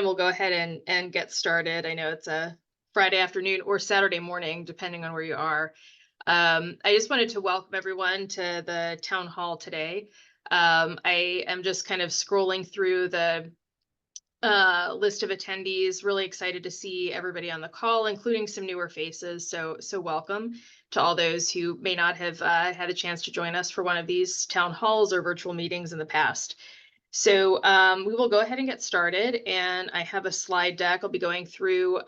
We'll go ahead and get started. I know it's a Friday afternoon or Saturday morning, depending on where you are. I just wanted to welcome everyone to the town hall today. I am just kind of scrolling through the list of attendees. Really excited to see everybody on the call, including some newer faces. So welcome to all those who may not have had a chance to join us for one of these town halls or virtual meetings in the past. So we will go ahead and get started, and I have a slide deck. I'll be going through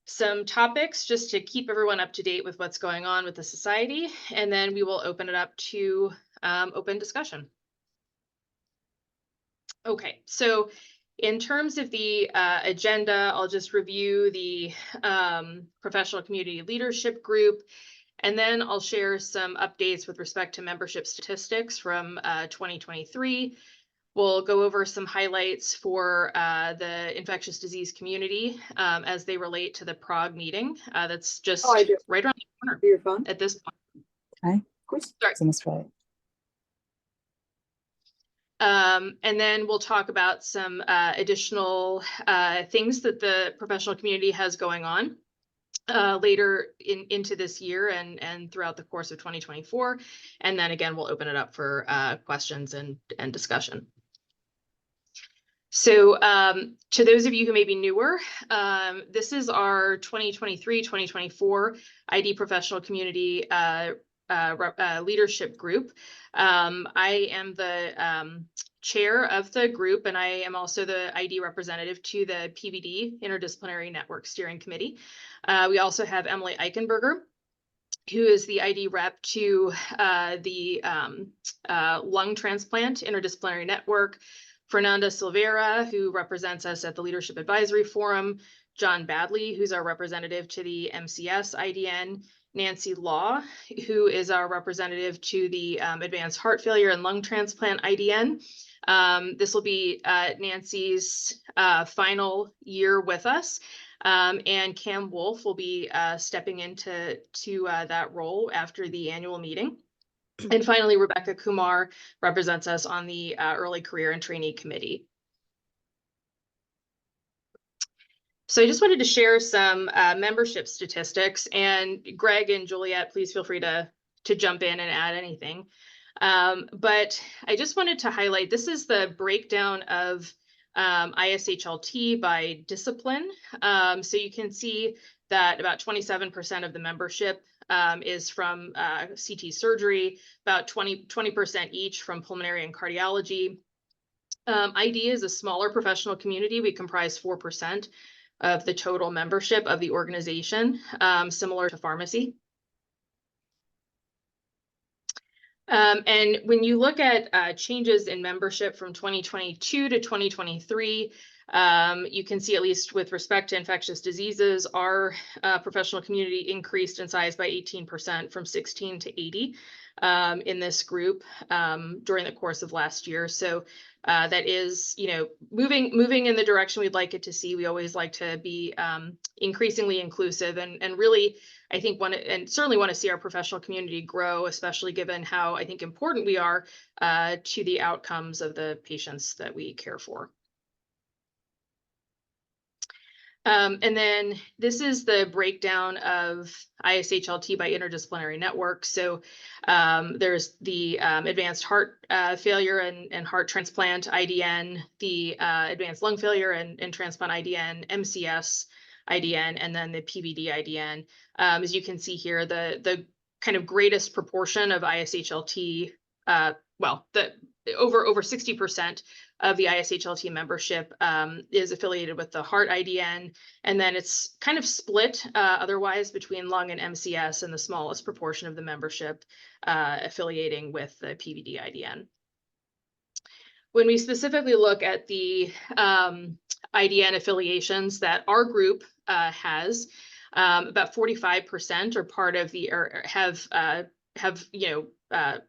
some topics just to keep everyone up to date with what's going on with the society, and then we will open it up to open discussion. Okay, so in terms of the agenda, I'll just review the professional community leadership group, and then I'll share some updates with respect to membership statistics from 2023. We'll go over some highlights for the infectious disease community as they relate to the Prague meeting. That's just right around the corner your phone at this point. Okay, of course. Sorry. And then we'll talk about some additional things that the professional community has going on later into this year and throughout the course of 2024. And then again, we'll open it up for questions and discussion. So to those of you who may be newer, this is our 2023-2024 ID professional community leadership group. I am the chair of the group, and I am also the ID representative to the PVD Interdisciplinary Network Steering Committee. We also have Emily Eichenberger, who is the ID rep to the Lung Transplant Interdisciplinary Network, Fernanda Silveira, who represents us at the Leadership Advisory Forum, John Badley, who's our representative to the MCS IDN, Nancy Law, who is our representative to the Advanced Heart Failure and Lung Transplant IDN. This will be Nancy's final year with us, and Cam Wolf will be stepping into that role after the annual meeting. And finally, Rebecca Kumar represents us on the Early Career and Trainee Committee. So I just wanted to share some membership statistics, and Greg and Juliet, please feel free to jump in and add anything. But I just wanted to highlight, this is the breakdown of ISHLT by discipline. So you can see that about 27% of the membership is from CT surgery, about 20% each from pulmonary and cardiology. ID is a smaller professional community. We comprise 4% of the total membership of the organization, similar to pharmacy. And when you look at changes in membership from 2022 to 2023, you can see, at least with respect to infectious diseases, our professional community increased in size by 18% from 16 to 80 in this group during the course of last year. So that is, moving in the direction we'd like it to see. We always like to be increasingly inclusive, and really, I think certainly want to see our professional community grow, especially given how I think important we are to the outcomes of the patients that we care for. And then this is the breakdown of ISHLT by interdisciplinary network. So there's the advanced heart failure and heart transplant IDN, the advanced lung failure and transplant IDN, MCS IDN, and then the PVD IDN. As you can see here, the kind of greatest proportion of ISHLT, over 60% of the ISHLT membership is affiliated with the heart IDN, and then it's kind of split otherwise between lung and MCS, and the smallest proportion of the membership affiliating with the PVD IDN. When we specifically look at the IDN affiliations that our group has, about 45% are part of the, or have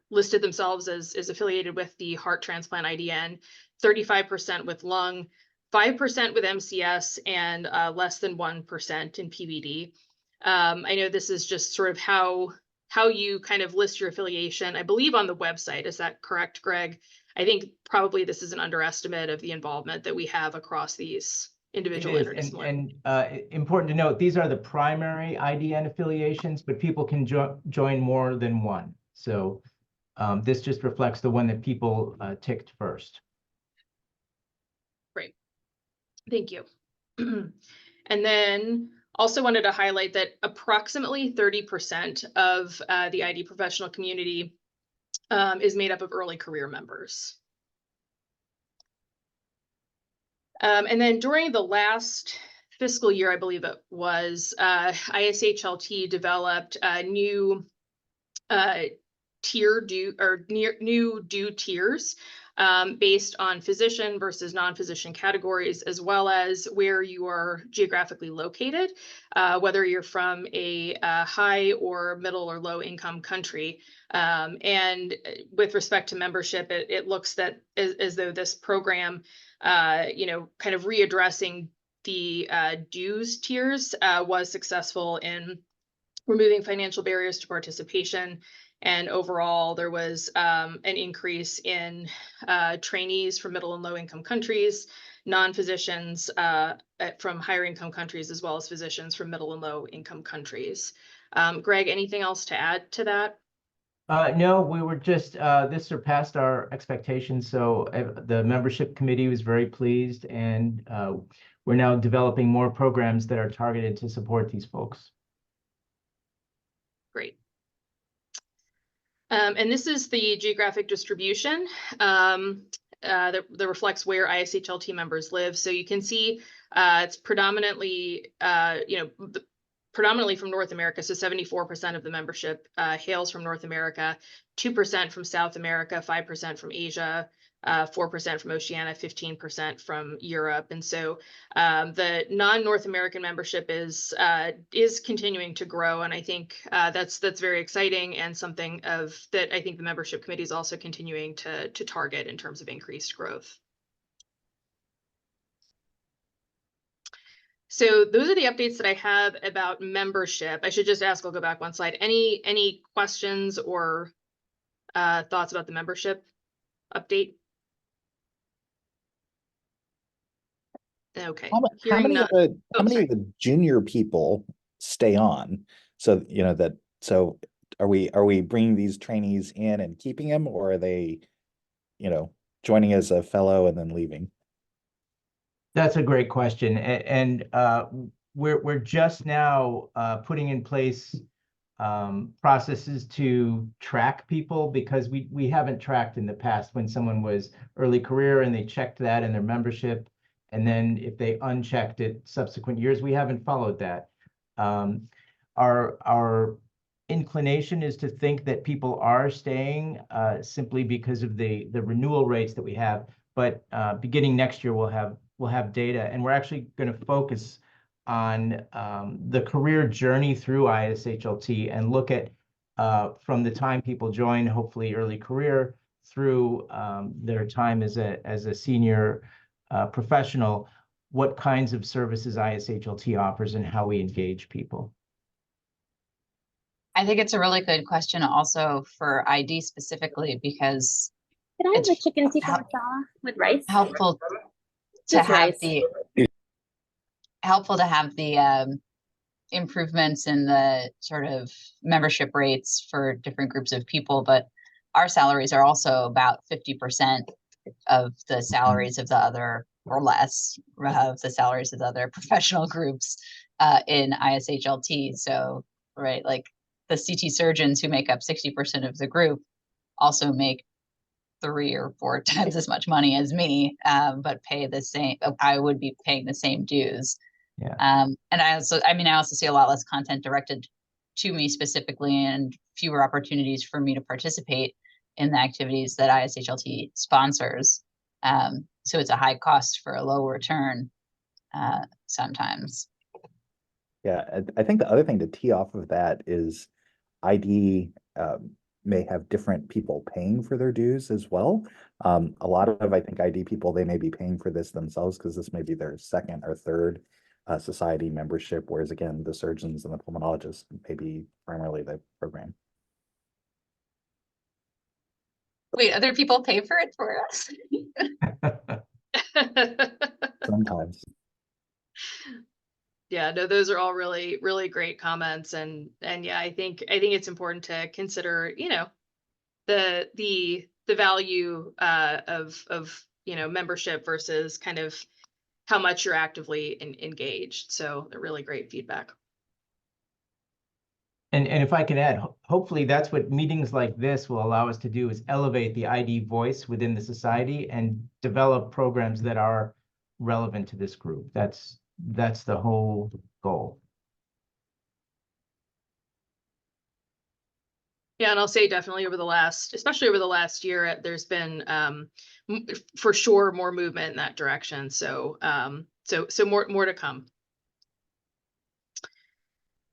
listed themselves as affiliated with the heart transplant IDN, 35% with lung, 5% with MCS, and less than 1% in PVD. I know this is just sort of how you kind of list your affiliation, I believe, on the website. Is that correct, Greg? I think probably this is an underestimate of the involvement that we have across these individual It is, interdisciplinary. and important to note, these are the primary IDN affiliations, but people can join more than one. So this just reflects the one that people ticked first. Great, thank you. And then also wanted to highlight that approximately 30% of the ID professional community is made up of early career members. And then during the last fiscal year, I believe it was, ISHLT developed a new new due tiers based on physician versus non-physician categories, as well as where you are geographically located, whether you're from a high or middle or low income country. And with respect to membership, it looks that as though this program, kind of readdressing the dues tiers was successful in removing financial barriers to participation. And overall, there was an increase in trainees from middle and low income countries, non-physicians from higher income countries, as well as physicians from middle and low income countries. Greg, anything else to add to that? No, we were just, this surpassed our expectations. So the membership committee was very pleased, and we're now developing more programs that are targeted to support these folks. Great. And this is the geographic distribution that reflects where ISHLT members live. So you can see it's predominantly, predominantly from North America. So 74% of the membership hails from North America, 2% from South America, 5% from Asia, 4% from Oceania, 15% from Europe. And so the non-North American membership is continuing to grow. And I think that's very exciting, and something that I think the membership committee is also continuing to target in terms of increased growth. So those are the updates that I have about membership. I should just ask, I'll go back one slide. Any questions or thoughts about the membership update? Okay. How many of the junior people stay on? So, so are we bringing these trainees in and keeping them, or are they, joining as a fellow and then leaving? That's a great question. And we're just now putting in place processes to track people, because we haven't tracked in the past when someone was early career and they checked that in their membership, and then if they unchecked it subsequent years, we haven't followed that. Our inclination is to think that people are staying simply because of the renewal rates that we have. But beginning next year, we'll have data, and we're actually going to focus on the career journey through ISHLT and look at from the time people join, hopefully early career, through their time as a senior professional, what kinds of services ISHLT offers and how we engage people. I think it's a really good question also for ID specifically, because can I have a chicken tikka masala with rice? Helpful to have the improvements in the sort of membership rates for different groups of people, but our salaries are also about 50% of the salaries of the other, or less, of the salaries of the other professional groups in ISHLT. So, right, like the CT surgeons who make up 60% of the group also make 3 or 4 times as much money as me, but pay the same. I would be paying the same dues. Yeah. And I also see a lot less content directed to me specifically, and fewer opportunities for me to participate in the activities that ISHLT sponsors. So it's a high cost for a low return sometimes. Yeah, I think the other thing to tee off of that is ID may have different people paying for their dues as well. A lot of, I think, ID people, they may be paying for this themselves because this may be their second or third society membership, whereas again, the surgeons and the pulmonologists may be primarily the program. Wait, other people pay for it for us? Sometimes. Yeah, no, those are all really, really great comments, and yeah, I think it's important to consider, you know, the value of membership versus kind of how much you're actively engaged. So really great feedback. And if I can add, hopefully that's what meetings like this will allow us to do, is elevate the ID voice within the society and develop programs that are relevant to this group. That's the whole goal. Yeah, and I'll say definitely especially over the last year, there's been for sure more movement in that direction. So so more to come.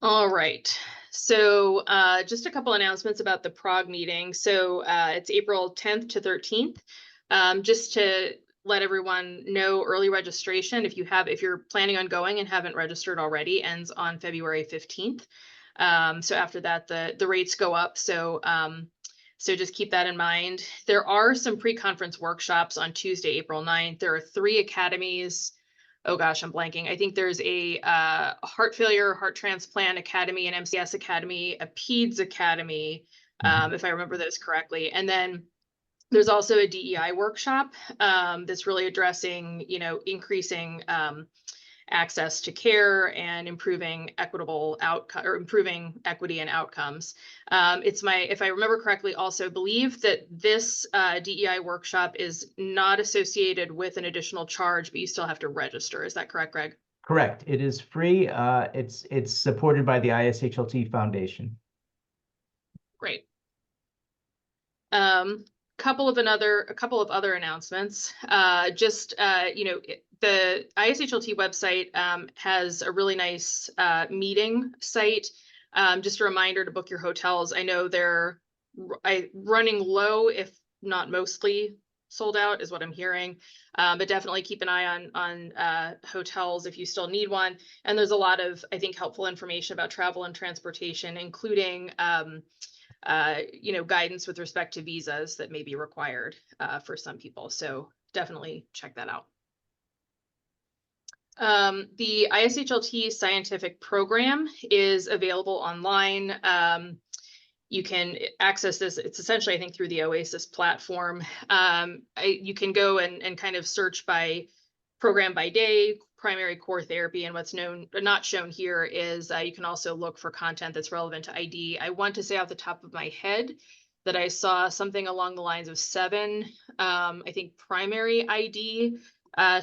All right. So just a couple announcements about the Prague meeting. So it's April 10th to 13th. Just to let everyone know, early registration, if you're planning on going and haven't registered already, ends on February 15th. So after that, the rates go up. So so just keep that in mind. There are some pre-conference workshops on Tuesday, April 9th. There are 3 academies. Oh gosh, I'm blanking. I think there's a heart failure, heart transplant academy, an MCS academy, a PEDS academy, if I remember those correctly. And then there's also a DEI workshop that's really addressing, you know, increasing access to care and improving equitable outcome, or improving equity and outcomes. If I remember correctly, also believe that this DEI workshop is not associated with an additional charge, but you still have to register. Is that correct, Greg? Correct. It is free. It's supported by the ISHLT Foundation. Great. A couple of other announcements. You know, the ISHLT website has a really nice meeting site. Just a reminder to book your hotels. I know they're running low, if not mostly sold out, is what I'm hearing. But definitely keep an eye on hotels if you still need one. And there's a lot of, I think, helpful information about travel and transportation, including you know, guidance with respect to visas that may be required for some people. So definitely check that out. The ISHLT scientific program is available online. You can access this. It's essentially, I think, through the Oasis platform. You can go and kind of search by program by day, primary core therapy, and what's not shown here is you can also look for content that's relevant to ID. I want to say off the top of my head that I saw something along the lines of 7, I think, primary ID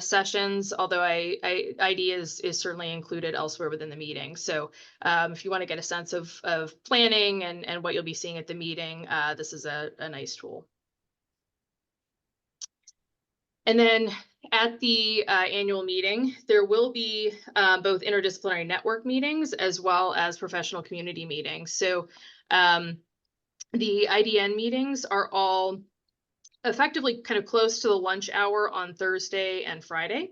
sessions, although ID is certainly included elsewhere within the meeting. So if you want to get a sense of planning and what you'll be seeing at the meeting, this is a nice tool. And then at the annual meeting, there will be both interdisciplinary network meetings as well as professional community meetings. So the IDN meetings are all effectively kind of close to the lunch hour on Thursday and Friday.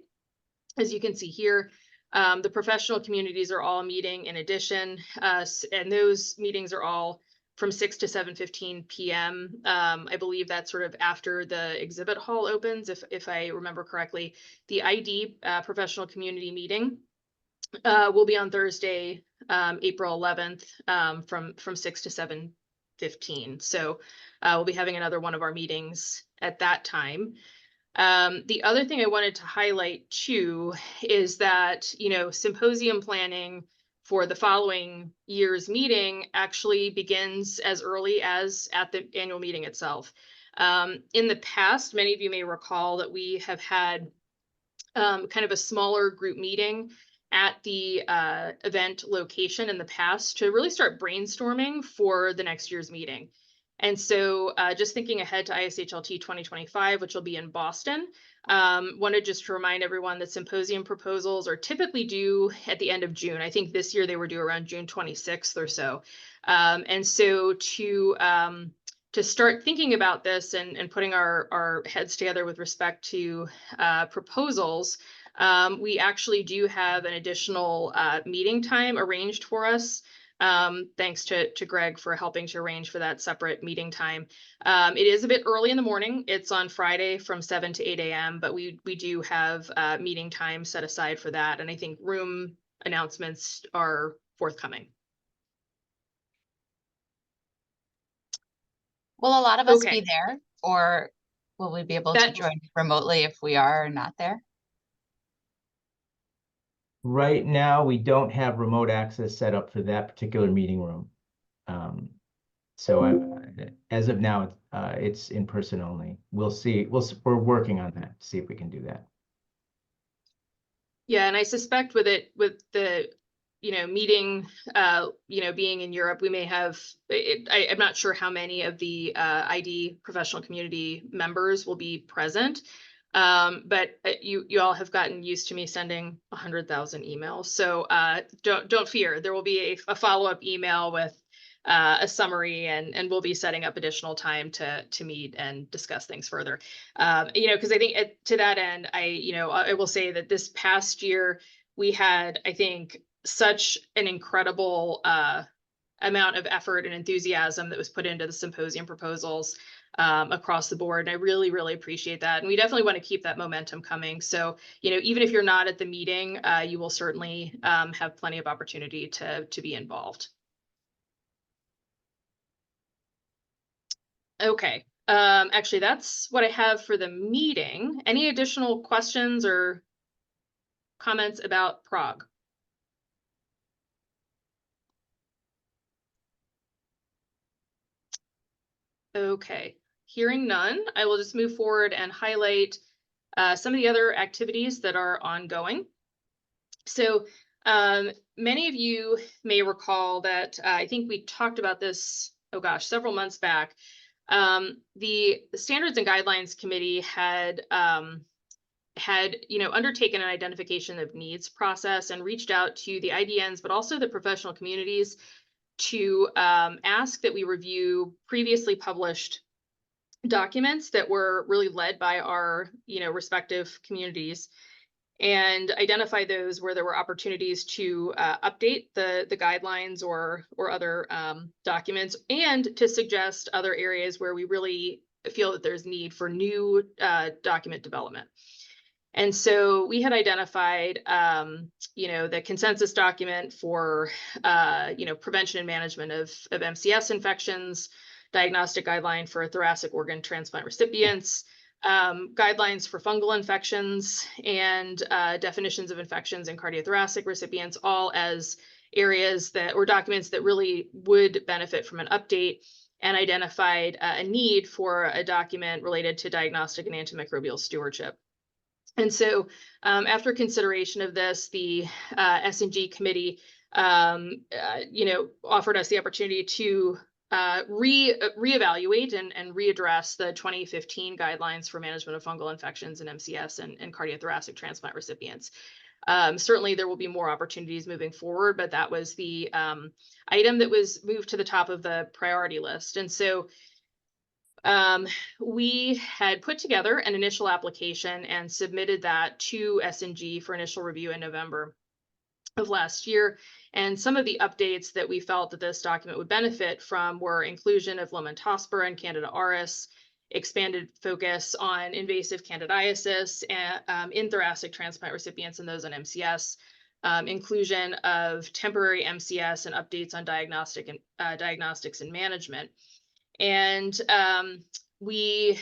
As you can see here, the professional communities are all meeting in addition, and those meetings are all from 6 to 7:15 p.m. I believe that's sort of after the exhibit hall opens, if I remember correctly. The ID professional community meeting will be on Thursday, April 11th, from 6 to 7:15. So we'll be having another one of our meetings at that time. The other thing I wanted to highlight too is that, you know, symposium planning for the following year's meeting actually begins as early as at the annual meeting itself. In the past, many of you may recall that we have had kind of a smaller group meeting at the event location in the past to really start brainstorming for the next year's meeting. And so just thinking ahead to ISHLT 2025, which will be in Boston, wanted just to remind everyone that symposium proposals are typically due at the end of June. I think this year they were due around June 26th or so. And so to start thinking about this and putting our heads together with respect to proposals, we actually do have an additional meeting time arranged for us Thanks to Greg for helping to arrange for that separate meeting time. It is a bit early in the morning. It's on Friday from 7 to 8 a.m., but we do have meeting time set aside for that. And I think room announcements are forthcoming. Will a lot of us Okay. be there, or will we be able to join remotely if we are not there? Right now, we don't have remote access set up for that particular meeting room. So as of now, it's in person only. We'll see. We're working on that to see if we can do that. Yeah, and I suspect with the meeting being in Europe, we may have I'm not sure how many of the ID professional community members will be present. But you all have gotten used to me sending 100,000 emails, so don't fear. There will be a follow-up email with a summary, and we'll be setting up additional time to meet and discuss things further. Because I think to that end, I will say that this past year we had, I think, such an incredible amount of effort and enthusiasm that was put into the symposium proposals across the board. And I really, really appreciate that. And we definitely want to keep that momentum coming. So, even if you're not at the meeting, you will certainly have plenty of opportunity to be involved. Okay. Actually, that's what I have for the meeting. Any additional questions or comments about Prague? Okay, hearing none, I will just move forward and highlight some of the other activities that are ongoing. So many of you may recall that I think we talked about this, oh gosh, several months back. The Standards and Guidelines Committee had undertaken an identification of needs process and reached out to the IDNs, but also the professional communities to ask that we review previously published documents that were really led by our respective communities, and identify those where there were opportunities to update the guidelines or other documents, and to suggest other areas where we really feel that there's need for new document development. And so we had identified, the consensus document for, prevention and management of MCS infections, diagnostic guideline for thoracic organ transplant recipients, guidelines for fungal infections, and definitions of infections in cardiothoracic recipients, all as areas or documents that really would benefit from an update, and identified a need for a document related to diagnostic and antimicrobial stewardship. And so after consideration of this, the S&G committee, offered us the opportunity to reevaluate and readdress the 2015 guidelines for management of fungal infections in MCS and cardiothoracic transplant recipients. Certainly there will be more opportunities moving forward, but that was the item that was moved to the top of the priority list. And so we had put together an initial application and submitted that to S&G for initial review in November of last year. And some of the updates that we felt that this document would benefit from were inclusion of Lamentaspora and Candida auris, expanded focus on invasive candidiasis in thoracic transplant recipients and those on MCS, inclusion of temporary MCS, and updates on diagnostics and management. And we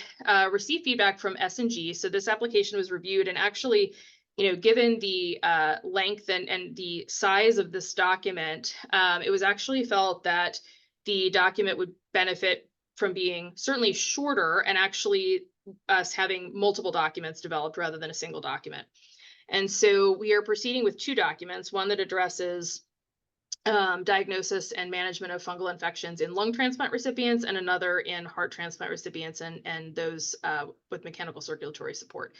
received feedback from S&G. So this application was reviewed, and actually, given the length and the size of this document, it was actually felt that the document would benefit from being certainly shorter, and actually us having multiple documents developed rather than a single document. And so we are proceeding with two documents, one that addresses diagnosis and management of fungal infections in lung transplant recipients, and another in heart transplant recipients and those with mechanical circulatory support.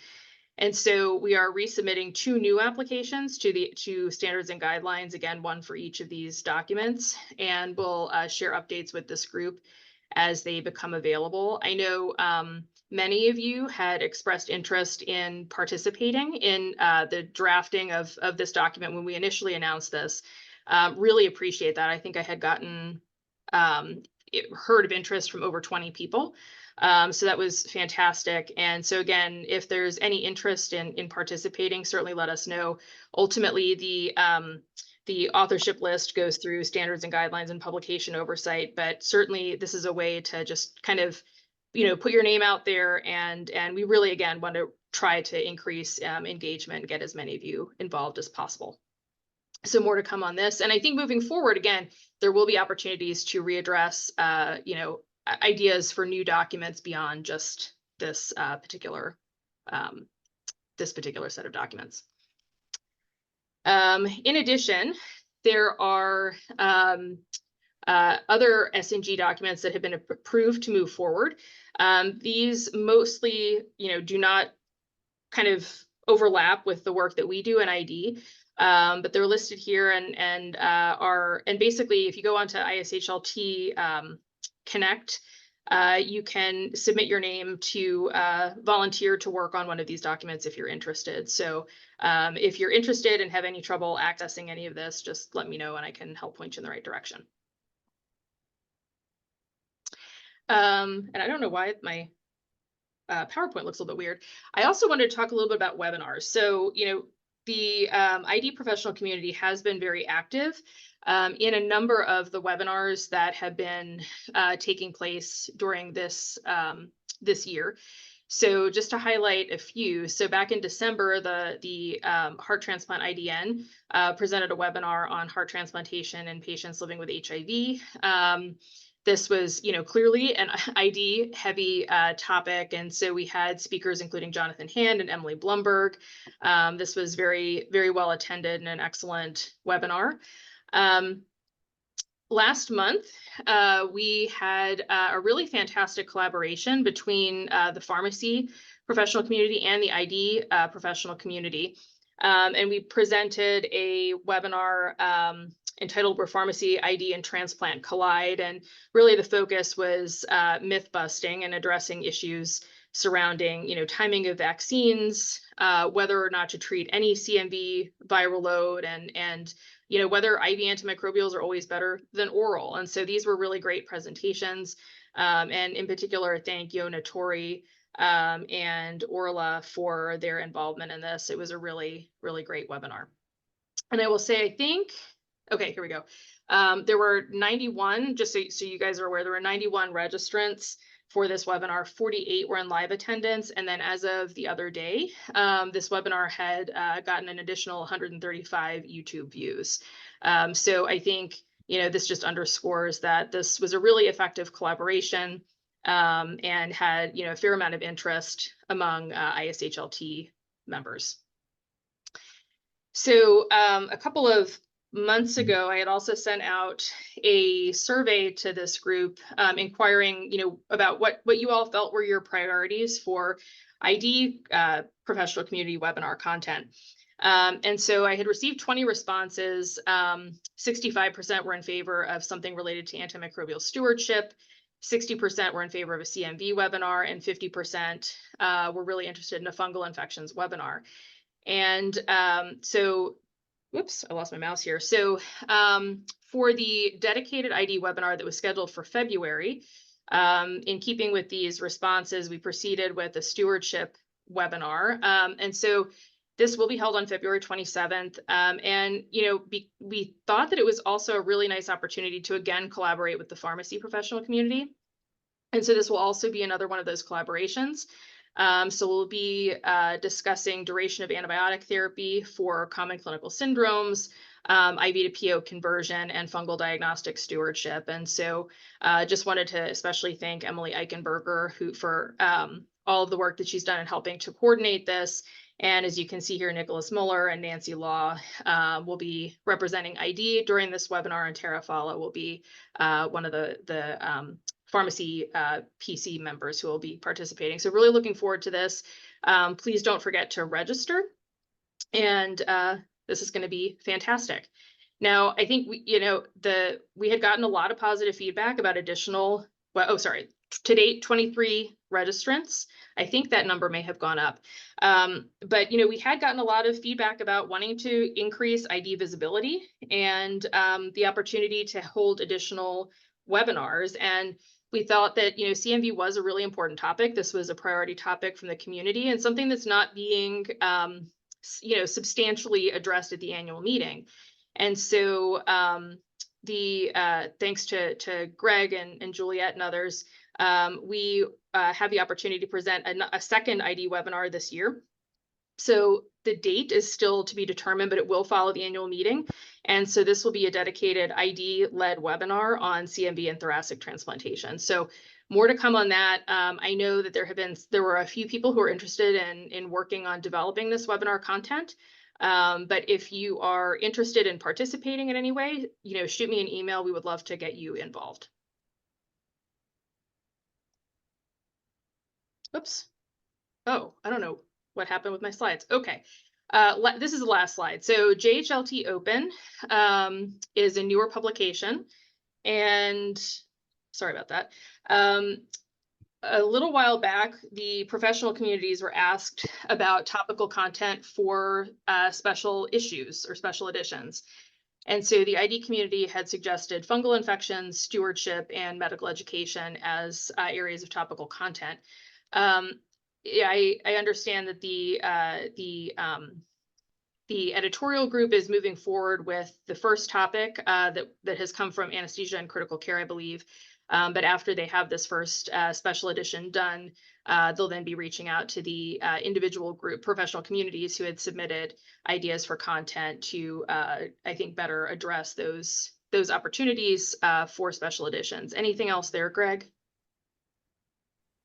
And so we are resubmitting two new applications to Standards and Guidelines, again, one for each of these documents, and we'll share updates with this group as they become available. I know many of you had expressed interest in participating in the drafting of this document when we initially announced this. Really appreciate that. I think I had gotten heard of interest from over 20 people. So that was fantastic. And so again, if there's any interest in participating, certainly let us know. Ultimately, the authorship list goes through standards and guidelines and publication oversight, but certainly this is a way to just kind of, put your name out there, and we really, again, want to try to increase engagement and get as many of you involved as possible. So more to come on this. And I think moving forward, again, there will be opportunities to readdress, ideas for new documents beyond just this particular set of documents. In addition, there are other SNG documents that have been approved to move forward. These mostly, do not kind of overlap with the work that we do in ID. But they're listed here and basically, if you go onto ISHLT Connect, you can submit your name to volunteer to work on one of these documents if you're interested. So if you're interested and have any trouble accessing any of this, just let me know and I can help point you in the right direction. And I don't know why my PowerPoint looks a little bit weird. I also wanted to talk a little bit about webinars. So, the ID professional community has been very active in a number of the webinars that have been taking place during this year. So just to highlight a few, so back in December, the Heart Transplant IDN presented a webinar on heart transplantation in patients living with HIV. This was, clearly an ID heavy topic. And so we had speakers including Jonathan Hand and Emily Blumberg. This was very, very well attended and an excellent webinar. Last month, we had a really fantastic collaboration between the pharmacy professional community and the ID professional community. And we presented a webinar entitled Where Pharmacy, ID, and Transplant Collide. And really the focus was myth busting and addressing issues surrounding, timing of vaccines, whether or not to treat any CMV viral load, and whether IV antimicrobials are always better than oral. And so these were really great presentations. And in particular, thank Yona Tori and Orla for their involvement in this. It was a really, really great webinar. And I will say, I think, okay, here we go. There were 91, just so you guys are aware, there were 91 registrants for this webinar. 48 were in live attendance. And then as of the other day, this webinar had gotten an additional 135 YouTube views. So I think, this just underscores that this was a really effective collaboration and had, a fair amount of interest among ISHLT members. So a couple of months ago, I had also sent out a survey to this group inquiring, about what you all felt were your priorities for ID professional community webinar content. And so I had received 20 responses. 65% were in favor of something related to antimicrobial stewardship. 60% were in favor of a CMV webinar, and 50% were really interested in a fungal infections webinar. And so, whoops, I lost my mouse here. So for the dedicated ID webinar that was scheduled for February, in keeping with these responses, we proceeded with a stewardship webinar. And so this will be held on February 27th. And, we thought that it was also a really nice opportunity to, again, collaborate with the pharmacy professional community. And so this will also be another one of those collaborations. So we'll be discussing duration of antibiotic therapy for common clinical syndromes, IV to PO conversion, and fungal diagnostic stewardship. And so just wanted to especially thank Emily Eichenberger for all of the work that she's done in helping to coordinate this. And as you can see here, Nicholas Muller and Nancy Law will be representing ID during this webinar, and Tara Fala will be one of the pharmacy PC members who will be participating. So really looking forward to this. Please don't forget to register. And this is going to be fantastic. Now, I think we had gotten a lot of positive feedback about additional, to date 23 registrants. I think that number may have gone up. But we had gotten a lot of feedback about wanting to increase ID visibility and the opportunity to hold additional webinars. And we thought that CMV was a really important topic. This was a priority topic from the community and something that's not being substantially addressed at the annual meeting. And so thanks to Greg and Juliet and others, we have the opportunity to present a second ID webinar this year. So the date is still to be determined, but it will follow the annual meeting. And so this will be a dedicated ID-led webinar on CMV and thoracic transplantation. So more to come on that. I know that there were a few people who are interested in working on developing this webinar content. But if you are interested in participating in any way, shoot me an email. We would love to get you involved. Oops. Oh, I don't know what happened with my slides. Okay. This is the last slide. So JHLT Open is a newer publication. And sorry about that. A little while back, the professional communities were asked about topical content for special issues or special editions. And so the ID community had suggested fungal infections, stewardship, and medical education as areas of topical content. Yeah, I understand that the editorial group is moving forward with the first topic that has come from anesthesia and critical care, I believe. But after they have this first special edition done, they'll then be reaching out to the individual group professional communities who had submitted ideas for content to, I think, better address those opportunities for special editions. Anything else there, Greg?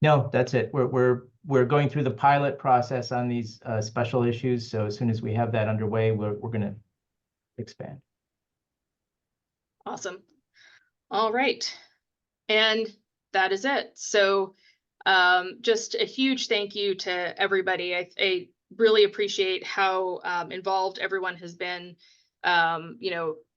No, that's it. We're going through the pilot process on these special issues. So as soon as we have that underway, we're going to expand. Awesome. All right. And that is it. So just a huge thank you to everybody. I really appreciate how involved everyone has been,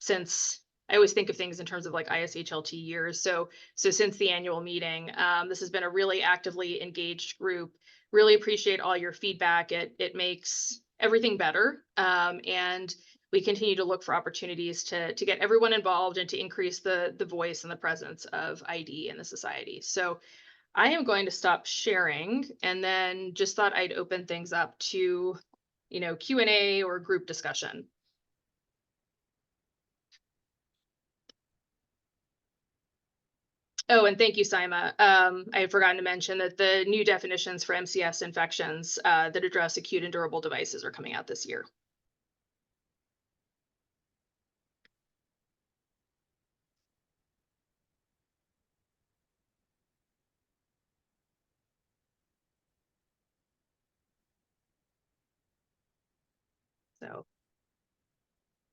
since I always think of things in terms of like ISHLT years. So since the annual meeting, this has been a really actively engaged group. Really appreciate all your feedback. It makes everything better. And we continue to look for opportunities to get everyone involved and to increase the voice and the presence of ID in the society. So I am going to stop sharing and then just thought I'd open things up to, Q&A or group discussion. Oh, and thank you, Saima. I had forgotten to mention that the new definitions for MCS infections that address acute and durable devices are coming out this year. So,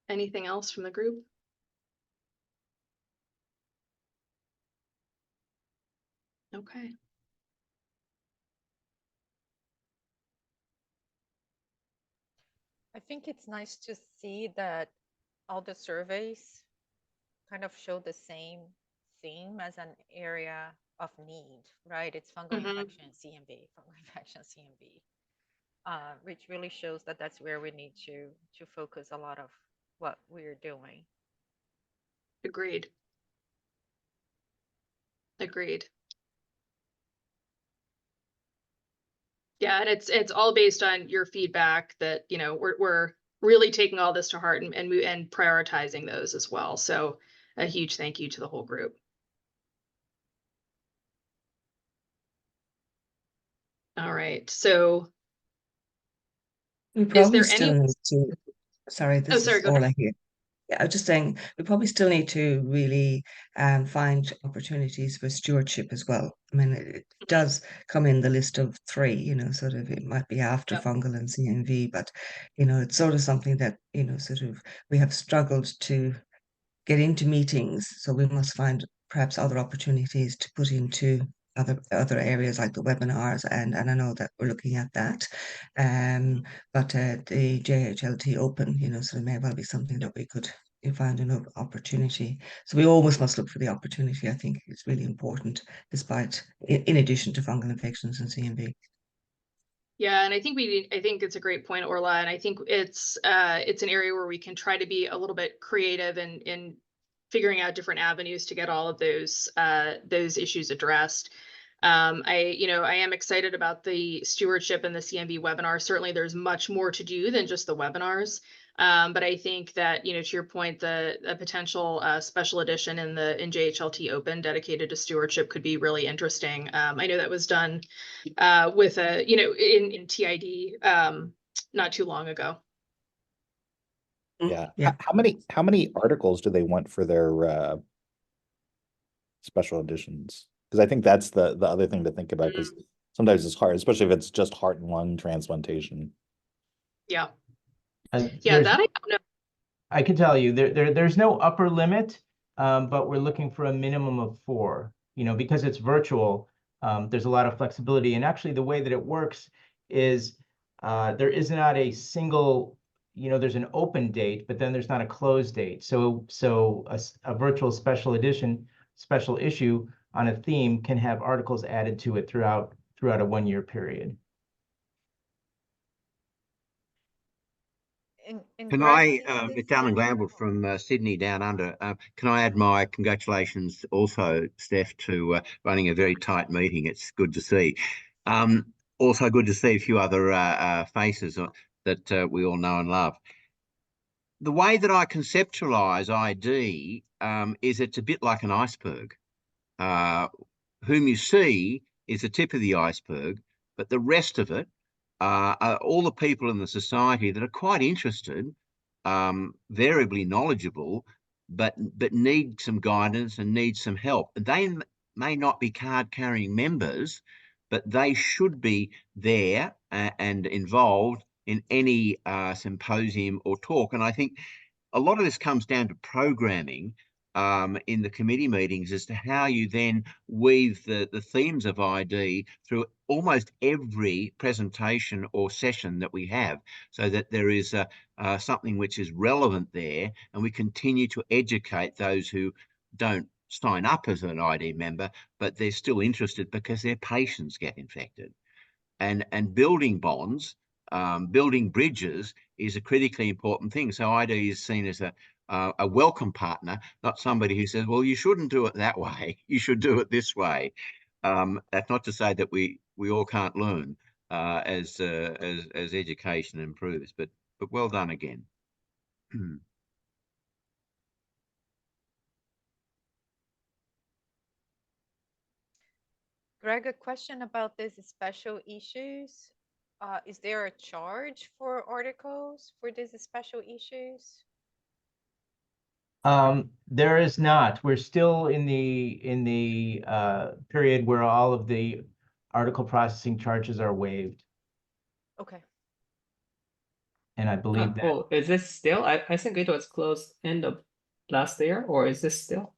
anything else from the group? Okay. I think it's nice to see that all the surveys kind of show the same theme as an area of need, right? It's fungal infection, CMV, fungal infection, CMV, which really shows that that's where we need to focus a lot of what we're doing. Agreed. Agreed. Yeah, and it's all based on your feedback that we're really taking all this to heart and prioritizing those as well. So a huge thank you to the whole group. All right, so we probably there still any- need to. Sorry, this sorry, is go all ahead. I hear. Yeah, I was just saying we probably still need to really find opportunities for stewardship as well. I mean, it does come in the list of three, sort of it might be after Yep. fungal and CMV, but it's sort of something that, sort of we have struggled to get into meetings. So we must find perhaps other opportunities to put into other areas like the webinars, and I know that we're looking at that. But the JHLT Open, so it may well be something that we could you find an opportunity. So we always must look for the opportunity. I think it's really important, despite in addition to fungal infections and CMV. Yeah, and I think I think it's a great point, Orla, and I think it's an area where we can try to be a little bit creative in figuring out different avenues to get all of those issues addressed. I am excited about the stewardship and the CMV webinar. Certainly, there's much more to do than just the webinars. But I think that, to your point, the potential special edition in JHLT Open dedicated to stewardship could be really interesting. I know that was done with in TID not too long ago. Yeah. Yeah. How many articles do they want for their special editions? Because I think that's the other thing to think about, because sometimes it's hard, especially if it's just heart and lung transplantation. Yeah. Yeah, that I don't know. I can tell you there's no upper limit, but we're looking for a minimum of 4. Because it's virtual, there's a lot of flexibility. And actually, the way that it works is there is not a single, there's an open date, but then there's not a closed date. So a virtual special issue on a theme can have articles added to it throughout a 1-year period. Can I, it's Alan Gamble from Sydney Down Under. Can I add my congratulations also, Steph, to running a very tight meeting. It's good to see. Also good to see a few other faces that we all know and love. The way that I conceptualize ID is it's a bit like an iceberg. Whom you see is the tip of the iceberg, but the rest of it are all the people in the society that are quite interested, variably knowledgeable, but need some guidance and need some help. They may not be card-carrying members, but they should be there and involved in any symposium or talk. And I think a lot of this comes down to programming in the committee meetings as to how you then weave the themes of ID through almost every presentation or session that we have, so that there is something which is relevant there, and we continue to educate those who don't sign up as an ID member, but they're still interested because their patients get infected. And building bonds, building bridges is a critically important thing. So ID is seen as a welcome partner, not somebody who says, well, you shouldn't do it that way, you should do it this way. That's not to say that we all can't learn as education improves, but well done again. Greg, a question about these special issues. Is there a charge for articles for these special issues? There is not. We're still in the period where all of the article processing charges are waived. Okay. And I believe that. Oh, is this still? I think it was closed end of last year, or is this still?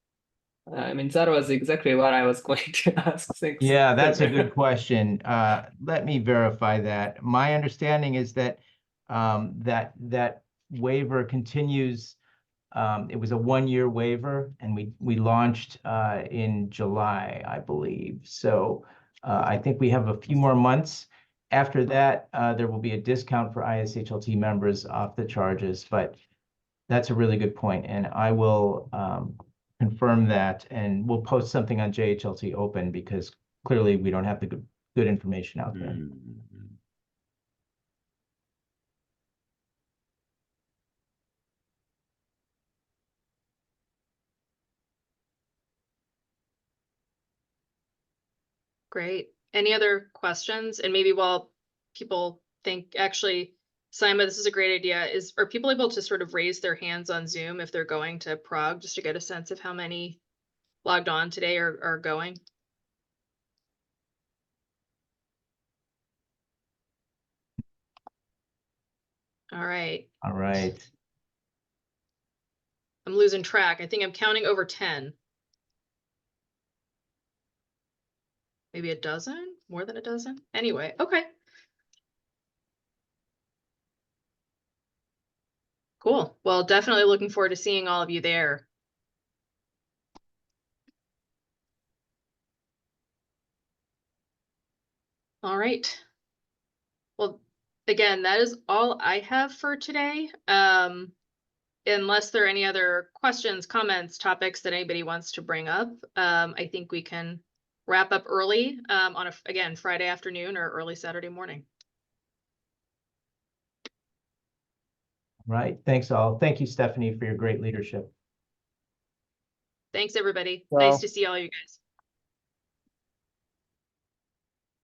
I mean, that was exactly what I was going to ask. Thanks. Yeah, that's a good question. Let me verify that. My understanding is that that waiver continues. It was a 1-year waiver, and we launched in July, I believe. So I think we have a few more months. After that, there will be a discount for ISHLT members off the charges, but that's a really good point, and I will confirm that, and we'll post something on JHLT Open, because clearly we don't have the good information out there. Great. Any other questions? And maybe while people think, actually, Simon, this is a great idea. Are people able to sort of raise their hands on Zoom if they're going to Prague, just to get a sense of how many logged on today are going? All right. All right. I'm losing track. I think I'm counting over 10. Maybe a dozen? More than a dozen? Anyway, okay. Cool. Well, definitely looking forward to seeing all of you there. All right. Well, again, that is all I have for today. Unless there are any other questions, comments, topics that anybody wants to bring up, I think we can wrap up early on again, Friday afternoon or early Saturday morning. Right. Thanks all. Thank you, Stephanie, for your great leadership. Thanks, everybody. Well- Nice to see all you guys.